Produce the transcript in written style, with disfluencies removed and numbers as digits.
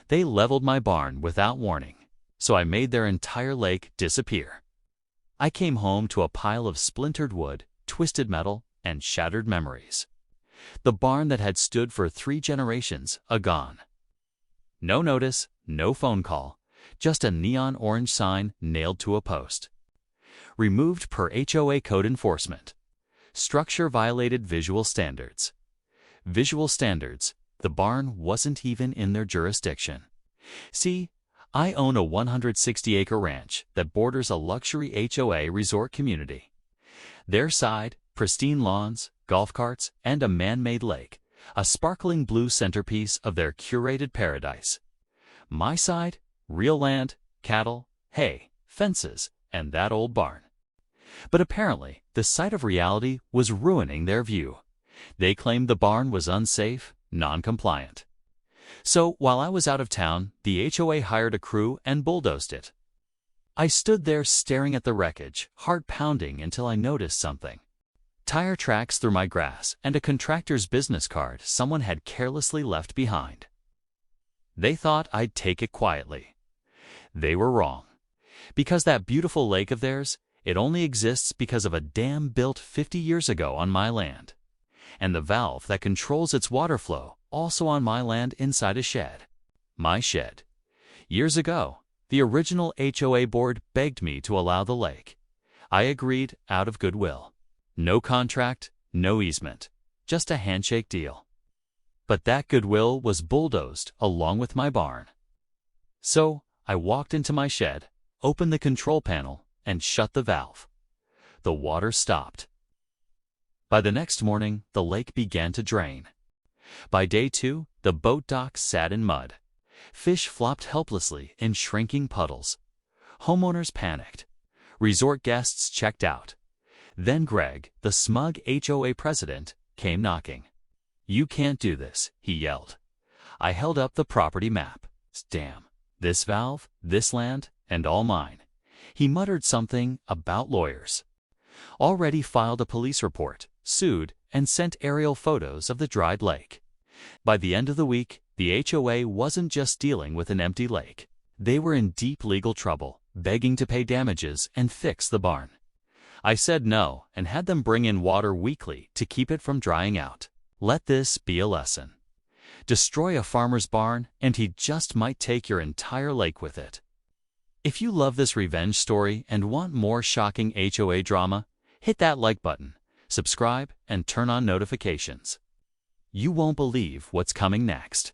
They leveled my barn without warning, so I made their entire lake disappear. I came home to a pile of splintered wood, twisted metal, and shattered memories. The barn that had stood for 3 generations, gone. No notice, no phone call, just a neon orange sign nailed to a post. Removed per HOA code enforcement. Structure violated visual standards. Visual standards, the barn wasn't even in their jurisdiction. See, I own a 160-acre ranch that borders a luxury HOA resort community. Their side, pristine lawns, golf carts, and a man-made lake, a sparkling blue centerpiece of their curated paradise. My side, real land, cattle, hay, fences, and that old barn. But apparently, the sight of reality was ruining their view. They claimed the barn was unsafe, non-compliant. So, while I was out of town, the HOA hired a crew and bulldozed it. I stood there staring at the wreckage, heart pounding until I noticed something. Tire tracks through my grass and a contractor's business card someone had carelessly left behind. They thought I'd take it quietly. They were wrong. Because that beautiful lake of theirs, it only exists because of a dam built 50 years ago on my land. And the valve that controls its water flow also on my land inside a shed. My shed. Years ago, the original HOA board begged me to allow the lake. I agreed out of goodwill. No contract, no easement, just a handshake deal. But that goodwill was bulldozed along with my barn. So, I walked into my shed, opened the control panel, and shut the valve. The water stopped. By the next morning, the lake began to drain. By day 2, the boat dock sat in mud. Fish flopped helplessly in shrinking puddles. Homeowners panicked. Resort guests checked out. Then Greg, the smug HOA president, came knocking. "You can't do this," he yelled. I held up the property map. "Damn, this valve, this land, and all mine." He muttered something about lawyers. Already filed a police report, sued, and sent aerial photos of the dried lake. By the end of the week, the HOA wasn't just dealing with an empty lake. They were in deep legal trouble, begging to pay damages and fix the barn. I said no and had them bring in water weekly to keep it from drying out. Let this be a lesson. Destroy a farmer's barn and he just might take your entire lake with it. If you love this revenge story and want more shocking HOA drama, hit that like button, subscribe, and turn on notifications. You won't believe what's coming next.